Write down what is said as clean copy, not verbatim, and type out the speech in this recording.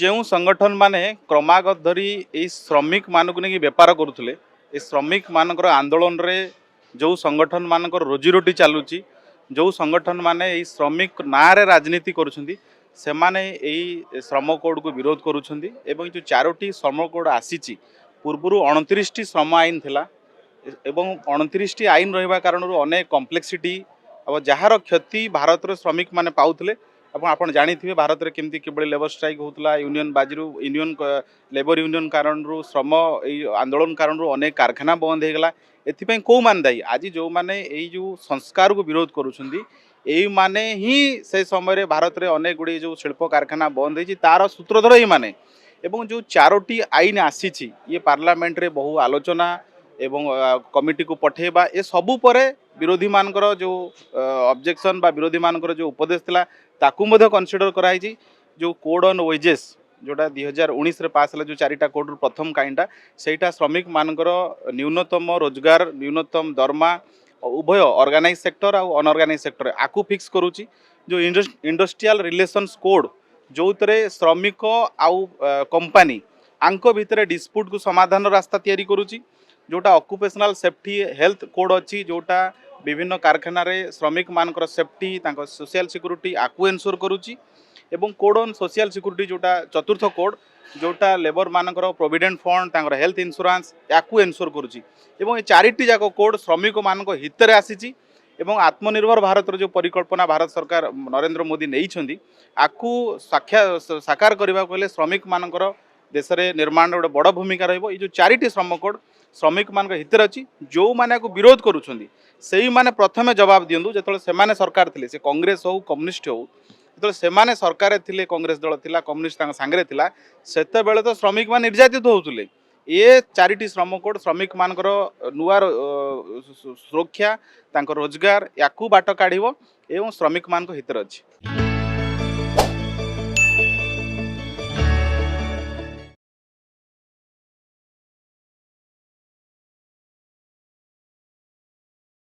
ଯେଉଁ ସଂଗଠନ ମାନେ କ୍ରମାଗତ ଧରି ଏଇ ଶ୍ରମିକ ମାନଙ୍କୁ ନେଇକି ବେପାର କରୁଥିଲେ, ଏ ଶ୍ରମିକ ମାନଙ୍କର ଆନ୍ଦୋଳନରେ ଯେଉଁ ସଂଗଠନ ମାନଙ୍କର ରୋଜିରୋଟି ଚାଲୁଛି, ଯେଉଁ ସଂଗଠନ ମାନେ ଏଇ ଶ୍ରମିକ ନାଁରେ ରାଜନୀତି କରୁଛନ୍ତି, ସେମାନେ ଏଇ ଶ୍ରମ କୋଡକୁ ବିରୋଧ କରୁଛନ୍ତି। ଏବଂ ଯେଉଁ 4ଟି ଶ୍ରମ କୋଡ ଆସିଛି, ପୂର୍ବରୁ 29ଟି ଶ୍ରମ ଆଇନ ଥିଲା ଏବଂ 29ଟି ଆଇନ ରହିବା କାରଣରୁ ଅନେକ କମ୍ପ୍ଲେକ୍ସିଟି ଆଉ ଯାହାର କ୍ଷତି ଭାରତର ଶ୍ରମିକ ମାନେ ପାଉଥିଲେ। এবং ଆପଣ ଜାଣିଥିବେ ଭାରତରେ କେମିତି କିଭଳି ଲେବର ଷ୍ଟ୍ରାଇକ୍ ହେଉଥିଲା, ୟୁନିୟନ ବାଜିରୁ ଲେବର ୟୁନିୟନ କାରଣରୁ ଶ୍ରମ ଏଇ ଆନ୍ଦୋଳନ କାରଣରୁ ଅନେକ କାରଖାନା ବନ୍ଦ ହେଇଗଲା। ଏଥିପାଇଁ କେଉଁମାନେ ଦାୟୀ? ଆଜି ଯେଉଁମାନେ ଏଇ ଯେଉଁ ସଂସ୍କାରକୁ ବିରୋଧ କରୁଛନ୍ତି, এইମାନେ ହିଁ ସେ ସମୟରେ ଭାରତରେ ଅନେକ ଗୁଡ଼ିଏ ଯେଉଁ ଶିଳ୍ପ କାରଖାନା ବନ୍ଦ ହେଇଛି ତାର ସୂତ୍ରଧର এইମାନେ। ଏବଂ ଯେଉଁ 4ଟି ଆଇନ ଆସିଛି, ଇଏ ପାର୍ଲାମେଣ୍ଟରେ ବହୁ ଆଲୋଚନା ଏବଂ କମିଟିକୁ ପଠାଇବା, ଏ ସବୁ ପରେ ବିରୋଧୀ ମାନଙ୍କର ଯେଉଁ ଅବଜେକ୍ସନ୍ ବା ବିରୋଧୀ ମାନଙ୍କର ଯେଉଁ ଉପଦେଶ ଥିଲା ତାକୁ ମଧ୍ୟ କନସିଡର କରାଯାଇଛି। ଯେଉଁ କୋଡ୍ ଅନ୍ ୱେଜେସ୍ जोटा 2019 पास है, जो 4टा कोड प्रथम काइंडा सेटा श्रमिक मानकर न्यूनतम रोजगार न्यूनतम दरमा उभय ऑर्गेनाइज सेक्टर और अनऑर्गेनाइज सेक्टर आकु फिक्स करुच्ची। जो इंडस्ट्रियल रिलेशंस कोड जो श्रमिक आउ कंपनी आंक भितर डिस्प्यूट को समाधान रास्ता तैयारी करुच्ची। जोटा ऑक्युपेशनल सेफ्टी हेल्थ कोड अच्छी, जोटा विभिन्न कारखाना रे श्रमिक मानकर सेफ्टी सोशल सिक्यूरिटी आकु एनश्योर करुच्ची। एवं कोड ऑन सोशल सिक्यूरिटी जोटा चतुर्थ कोड जोटा लेबर मानकर प्रोविडेंट फंड हेल्थ इंश्योरेंस याकू एनश्योर करुच्ची। एवं 4टी जाक कोड श्रमिक मान हित में आसी एवं आत्मनिर्भर भारत जो परिकल्पना भारत सरकार नरेंद्र मोदी नहीं आकु साकार करने को श्रमिक मानकर देश में निर्माण गोटे बड़ भूमिका रही। जो 4टी श्रम कोड श्रमिक मान हित अच्छी, जो मैंने विरोध करुँच से मैंने प्रथम जवाब दिंतु जो से सरकार थे, से कांग्रेस हो कम्युनिस्ट हो, जो से सरकार थिले कांग्रेस दल थिला कम्युनिस्ट सांगे थिला, सेते बेले तो श्रमिक मान निर्यातित होउतले। ये 4टी श्रम कोड श्रमिक मानकर नुआ सुरक्षा रोजगार याकू बाट काढ़ एवं श्रमिक मान हित अच्छी।